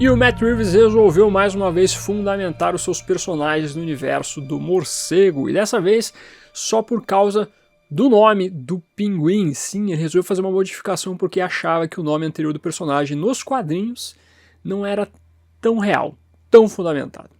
E o Matt Reeves resolveu mais uma vez fundamentar os seus personagens no universo do morcego, e dessa vez só por causa do nome do pinguim. Sim, ele resolveu fazer uma modificação porque achava que o nome anterior do personagem nos quadrinhos não era tão real, tão fundamentado.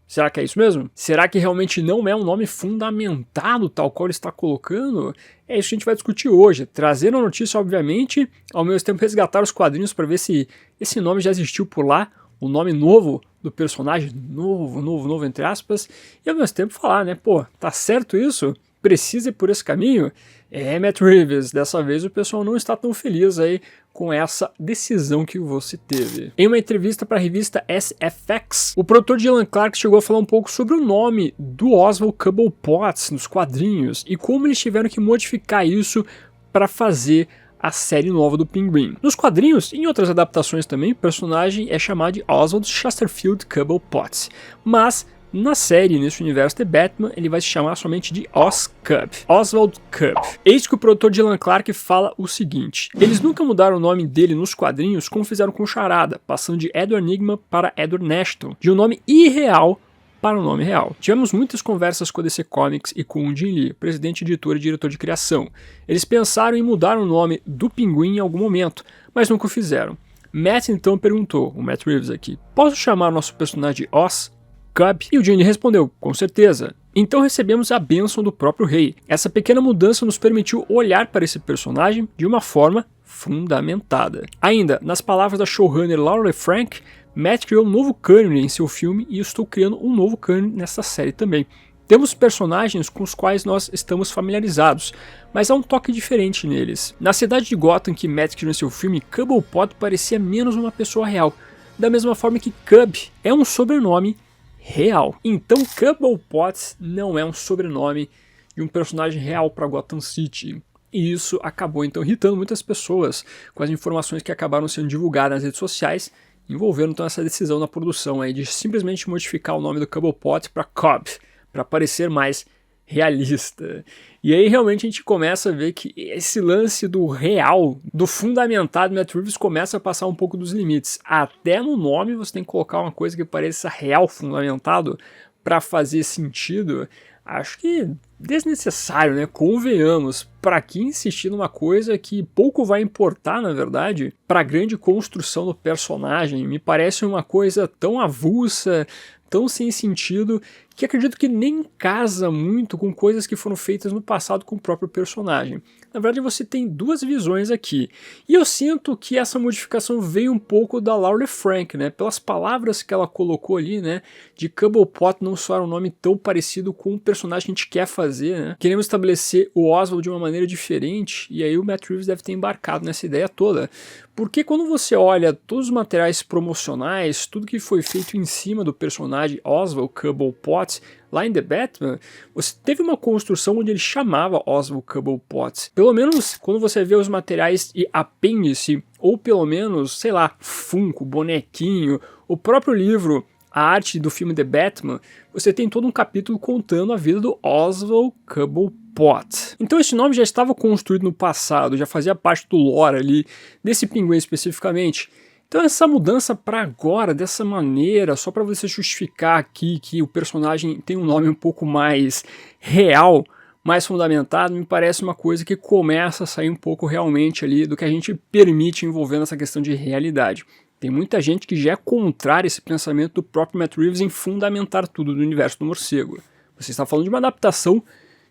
Será que é isso mesmo? Será que realmente não é um nome fundamentado, tal qual ele está colocando? É isso que a gente vai discutir hoje, trazendo a notícia, obviamente, ao mesmo tempo resgatar os quadrinhos para ver se esse nome já existiu por lá, o nome novo do personagem, novo, entre aspas, e ao mesmo tempo falar, né, pô, tá certo isso? Precisa ir por esse caminho? É, Matt Reeves, dessa vez o pessoal não está tão feliz aí com essa decisão que você teve. Em uma entrevista para a revista SFX, o produtor Dylan Clark chegou a falar um pouco sobre o nome do Oswald Cobblepot nos quadrinhos e como eles tiveram que modificar isso para fazer a série nova do Pinguim. Nos quadrinhos e em outras adaptações também, o personagem é chamado de Oswald Chesterfield Cobblepot, mas na série, nesse universo de Batman, ele vai se chamar somente de Oswald Cobb. Eis que o produtor Dylan Clark fala o seguinte: eles nunca mudaram o nome dele nos quadrinhos como fizeram com Charada, passando de Edward Nygma para Edward Nashton, de um nome irreal para um nome real. Tivemos muitas conversas com a DC Comics e com o Jim Lee, presidente, editor e diretor de criação. Eles pensaram em mudar o nome do Pinguim em algum momento, mas nunca o fizeram. Matt então perguntou, o Matt Reeves aqui, posso chamar o nosso personagem de Oz? Cobb? E o Jim respondeu, com certeza. Então recebemos a bênção do próprio rei. Essa pequena mudança nos permitiu olhar para esse personagem de uma forma fundamentada. Ainda, nas palavras da showrunner Laura Frank, Matt criou um novo cânone em seu filme e eu estou criando um novo cânone nessa série também. Temos personagens com os quais nós estamos familiarizados, mas há um toque diferente neles. Na cidade de Gotham que Matt criou em seu filme, Cobblepot parecia menos uma pessoa real, da mesma forma que Cobb é um sobrenome real. Então Cobblepot não é um sobrenome de um personagem real para Gotham City. E isso acabou então irritando muitas pessoas com as informações que acabaram sendo divulgadas nas redes sociais, envolvendo então essa decisão na produção aí de simplesmente modificar o nome do Cobblepot para Cobb, para parecer mais realista. E aí realmente a gente começa a ver que esse lance do real, do fundamentado Matt Reeves começa a passar um pouco dos limites. Até no nome você tem que colocar uma coisa que pareça real, fundamentado, para fazer sentido. Acho que desnecessário, né? Convenhamos. Para que insistir numa coisa que pouco vai importar, na verdade, para a grande construção do personagem? Me parece uma coisa tão avulsa, tão sem sentido, que acredito que nem casa muito com coisas que foram feitas no passado com o próprio personagem. Na verdade, você tem duas visões aqui. E eu sinto que essa modificação veio um pouco da Laura Frank, né? Pelas palavras que ela colocou ali, né? De Cobblepot não soar um nome tão parecido com o personagem que a gente quer fazer, né? Queremos estabelecer o Oswald de uma maneira diferente, e aí o Matt Reeves deve ter embarcado nessa ideia toda. Porque quando você olha todos os materiais promocionais, tudo que foi feito em cima do personagem Oswald Cobblepot, lá em The Batman, você teve uma construção onde ele chamava Oswald Cobblepot. Pelo menos quando você vê os materiais e apêndice, ou pelo menos, sei lá, Funko, bonequinho, o próprio livro, a arte do filme The Batman, você tem todo um capítulo contando a vida do Oswald Cobblepot. Então esse nome já estava construído no passado, já fazia parte do lore ali, desse pinguim especificamente. Então essa mudança para agora, dessa maneira, só para você justificar aqui que o personagem tem um nome um pouco mais real, mais fundamentado, me parece uma coisa que começa a sair um pouco realmente ali do que a gente permite envolvendo essa questão de realidade. Tem muita gente que já é contrária a esse pensamento do próprio Matt Reeves em fundamentar tudo do universo do morcego. Você está falando de uma adaptação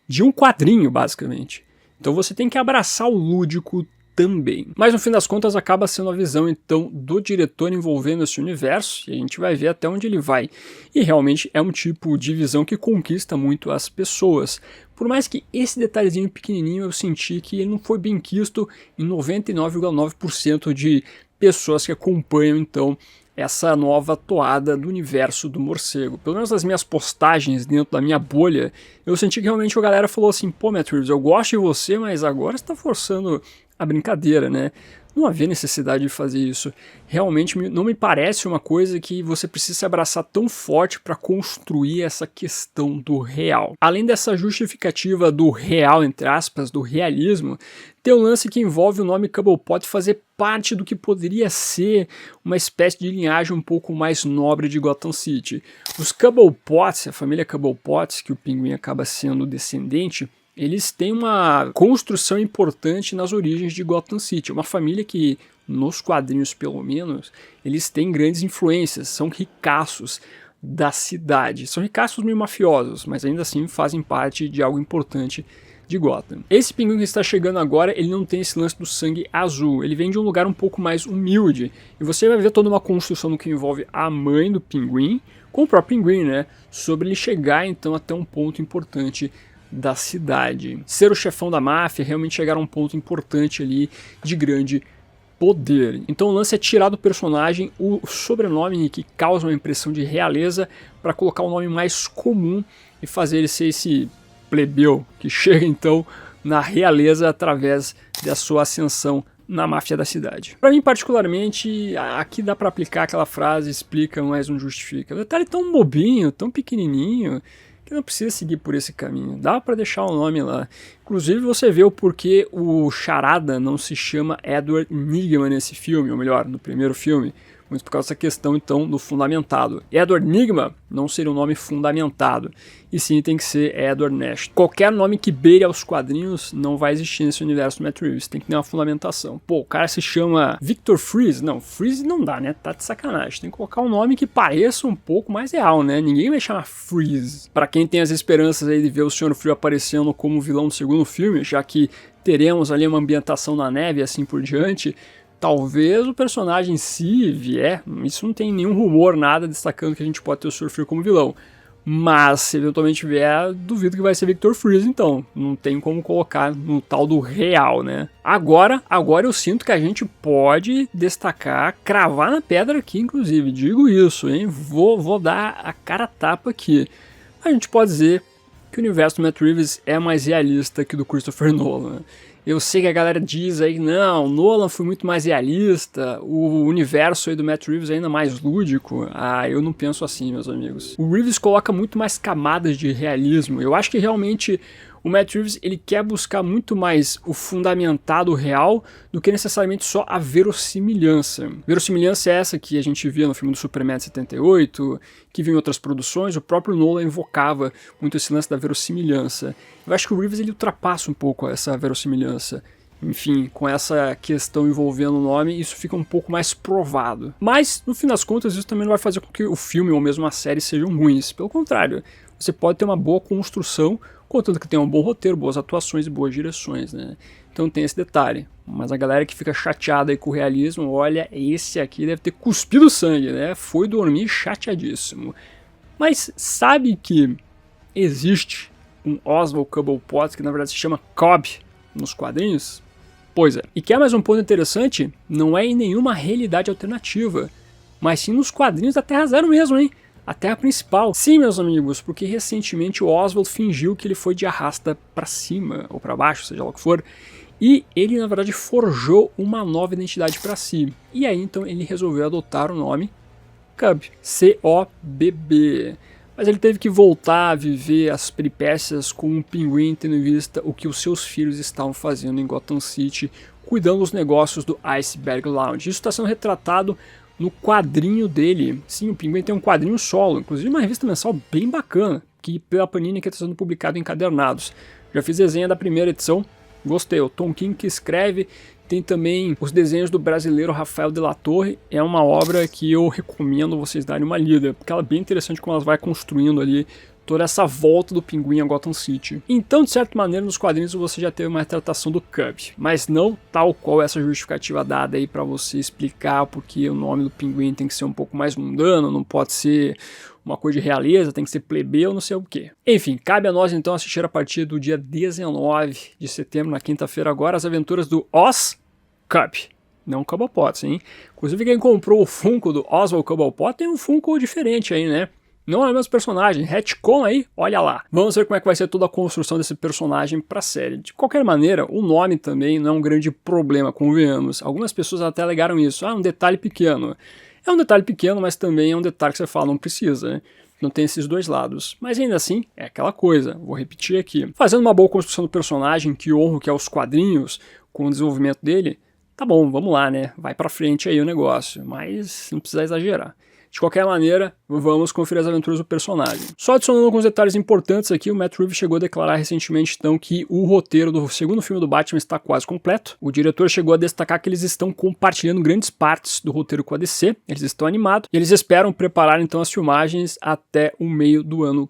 de um quadrinho, basicamente. Então você tem que abraçar o lúdico também. Mas no fim das contas acaba sendo a visão então do diretor envolvendo esse universo e a gente vai ver até onde ele vai. E realmente é um tipo de visão que conquista muito as pessoas. Por mais que esse detalhezinho pequenininho eu senti que ele não foi bem quisto em 99,9% de pessoas que acompanham então essa nova toada do universo do morcego. Pelo menos nas minhas postagens dentro da minha bolha, eu senti que realmente a galera falou assim, pô, Matt Reeves, eu gosto de você, mas agora você tá forçando a brincadeira, né? não havia necessidade de fazer isso. Realmente não me parece uma coisa que você precisa se abraçar tão forte para construir essa questão do real. Além dessa justificativa do real, entre aspas, do realismo, tem um lance que envolve o nome Cobblepot fazer parte do que poderia ser uma espécie de linhagem um pouco mais nobre de Gotham City. Os Cobblepots, a família Cobblepot, que o Pinguim acaba sendo descendente, eles têm uma construção importante nas origens de Gotham City. É uma família que, nos quadrinhos pelo menos, eles têm grandes influências, são ricaços da cidade. São ricaços meio mafiosos, mas ainda assim fazem parte de algo importante de Gotham. Esse Pinguim que está chegando agora, ele não tem esse lance do sangue azul, ele vem de um lugar um pouco mais humilde, e você vai ver toda uma construção no que envolve a mãe do Pinguim, com o próprio Pinguim, né, sobre ele chegar então até um ponto importante da cidade. Ser o chefão da máfia, realmente chegar a um ponto importante ali de grande poder. Então o lance é tirar do personagem o sobrenome que causa uma impressão de realeza para colocar um nome mais comum e fazer ele ser esse plebeu que chega então na realeza através da sua ascensão na máfia da cidade. Para mim particularmente, aqui dá para aplicar aquela frase explica, mas não justifica. O detalhe tão bobinho, tão pequenininho, que não precisa seguir por esse caminho, dá para deixar o nome lá. Inclusive você vê o porquê o Charada não se chama Edward Nygma nesse filme, ou melhor, no primeiro filme, muito por causa dessa questão então do fundamentado. Edward Nygma não seria um nome fundamentado, e sim tem que ser Edward Nash. Qualquer nome que beire aos quadrinhos não vai existir nesse universo do Matt Reeves, tem que ter uma fundamentação. Pô, o cara se chama Victor Freeze, não, Freeze não dá, né, tá de sacanagem, tem que colocar um nome que pareça um pouco mais real, né, ninguém vai chamar Freeze. Pra quem tem as esperanças aí de ver o Senhor Frio aparecendo como vilão do segundo filme, já que teremos ali uma ambientação na neve e assim por diante, talvez o personagem em si vier, isso não tem nenhum rumor, nada destacando que a gente pode ter o Senhor Frio como vilão. Mas se eventualmente vier, duvido que vai ser Victor Freeze então. Não tem como colocar no tal do real, né? Agora eu sinto que a gente pode destacar, cravar na pedra aqui, inclusive. Digo isso, hein? Vou dar a cara a tapa aqui. A gente pode dizer que o universo do Matt Reeves é mais realista que o do Christopher Nolan. Eu sei que a galera diz aí, não, Nolan foi muito mais realista, o universo aí do Matt Reeves é ainda mais lúdico. Ah, eu não penso assim, meus amigos. O Reeves coloca muito mais camadas de realismo. Eu acho que realmente o Matt Reeves ele quer buscar muito mais o fundamentado real do que necessariamente só a verossimilhança. Verossimilhança é essa que a gente via no filme do Superman de 78, que viu em outras produções, o próprio Nolan invocava muito esse lance da verossimilhança. Eu acho que o Reeves ele ultrapassa um pouco essa verossimilhança. Enfim, com essa questão envolvendo o nome, isso fica um pouco mais provado. Mas, no fim das contas, isso também não vai fazer com que o filme ou mesmo a série sejam ruins. Pelo contrário, você pode ter uma boa construção, contanto que tenha um bom roteiro, boas atuações e boas direções, né? Então tem esse detalhe. Mas a galera que fica chateada aí com o realismo, olha, esse aqui deve ter cuspido sangue, né? Foi dormir chateadíssimo. Mas sabe que existe um Oswald Cobblepot que na verdade se chama Cobb nos quadrinhos? Pois é. E quer mais um ponto interessante? Não é em nenhuma realidade alternativa, mas sim nos quadrinhos da Terra Zero mesmo, hein? A Terra principal. Sim, meus amigos, porque recentemente o Oswald fingiu que ele foi de arrasta pra cima, ou pra baixo, seja lá o que for, e ele na verdade forjou uma nova identidade pra si. E aí então ele resolveu adotar o nome Cobb, C-O-B-B. Mas ele teve que voltar a viver as peripécias com um pinguim, tendo em vista o que os seus filhos estavam fazendo em Gotham City, cuidando dos negócios do Iceberg Lounge. Isso está sendo retratado no quadrinho dele. Sim, o Pinguim tem um quadrinho solo, inclusive uma revista mensal bem bacana, que pela Panini que está sendo publicado em encadernados. Já fiz desenho da primeira edição, gostei. O Tom King que escreve, tem também os desenhos do brasileiro Rafael de la Torre. É uma obra que eu recomendo vocês darem uma lida, porque ela é bem interessante como ela vai construindo ali toda essa volta do Pinguim a Gotham City. Então, de certa maneira, nos quadrinhos você já teve uma retratação do Cobb, mas não tal qual essa justificativa dada aí para você explicar porque o nome do Pinguim tem que ser um pouco mais mundano, não pode ser uma coisa de realeza, tem que ser plebeu, não sei o que. Enfim, cabe a nós então assistir a partir do dia 19 de setembro, na quinta-feira agora, as aventuras do Oz Cobb. Não Cobblepot, hein? Inclusive quem comprou o Funko do Oswald Cobblepot tem um Funko diferente aí, né? Não é o mesmo personagem, retcon aí, olha lá. Vamos ver como é que vai ser toda a construção desse personagem pra série. De qualquer maneira, o nome também não é um grande problema, convenhamos. Algumas pessoas até alegaram isso, um detalhe pequeno. É um detalhe pequeno, mas também é um detalhe que você fala, não precisa, né? Não tem esses dois lados. Mas ainda assim, é aquela coisa, vou repetir aqui. Fazendo uma boa construção do personagem, que honro que é os quadrinhos, com o desenvolvimento dele, tá bom, vamos lá, né? Vai pra frente aí o negócio, mas não precisa exagerar. De qualquer maneira, vamos conferir as aventuras do personagem. Só adicionando alguns detalhes importantes aqui, o Matt Reeves chegou a declarar recentemente então que o roteiro do segundo filme do Batman está quase completo. O diretor chegou a destacar que eles estão compartilhando grandes partes do roteiro com a DC, eles estão animados e eles esperam preparar então as filmagens até o meio do ano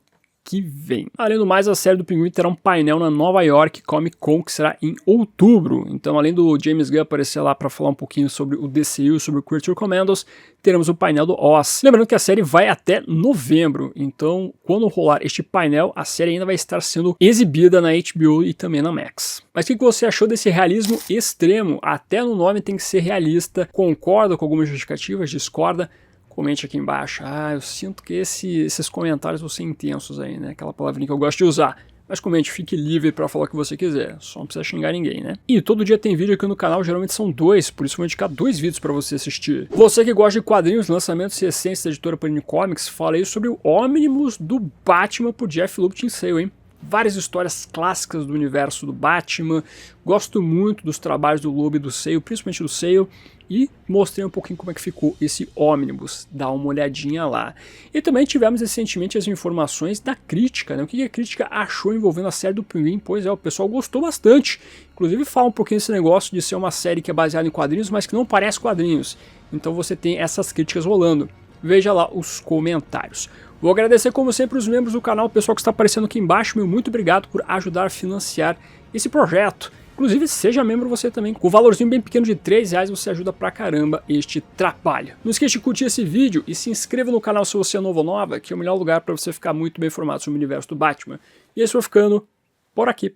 que vem. Além do mais, a série do Pinguim terá um painel na Nova York Comic Con, que será em outubro. Então, além do James Gunn aparecer lá para falar um pouquinho sobre o DCU, sobre o Creature Commandos, teremos o painel do Oz. Lembrando que a série vai até novembro, então quando rolar este painel, a série ainda vai estar sendo exibida na HBO e também na Max. Mas o que você achou desse realismo extremo? Até no nome tem que ser realista. Concorda com algumas justificativas? Discorda? Comente aqui embaixo. Eu sinto que esses comentários vão ser intensos aí, né? Aquela palavrinha que eu gosto de usar. Mas comente, fique livre para falar o que você quiser. Só não precisa xingar ninguém, né? E todo dia tem vídeo aqui no canal, geralmente são 2, por isso eu vou indicar 2 vídeos para você assistir. Você que gosta de quadrinhos, lançamentos e essências da editora Panini Comics, falei sobre o Omnibus do Batman por Jeff Loeb Kinsale, hein? Várias histórias clássicas do universo do Batman. Gosto muito dos trabalhos do Loeb e do Sale, principalmente do Sale. E mostrei um pouquinho como é que ficou esse Omnibus, dá uma olhadinha lá. E também tivemos recentemente as informações da crítica, né? O que a crítica achou envolvendo a série do Pinguim? Pois é, o pessoal gostou bastante. Inclusive fala um pouquinho desse negócio de ser uma série que é baseada em quadrinhos, mas que não parece quadrinhos. Então você tem essas críticas rolando. Veja lá os comentários. Vou agradecer como sempre os membros do canal, o pessoal que está aparecendo aqui embaixo, meu muito obrigado por ajudar a financiar esse projeto. Inclusive, seja membro você também. Com o valorzinho bem pequeno de R$3, você ajuda pra caramba este trabalho. Não esqueça de curtir esse vídeo e se inscreva no canal se você é novo ou nova, que é o melhor lugar para você ficar muito bem informado sobre o universo do Batman. E esse foi ficando por aqui.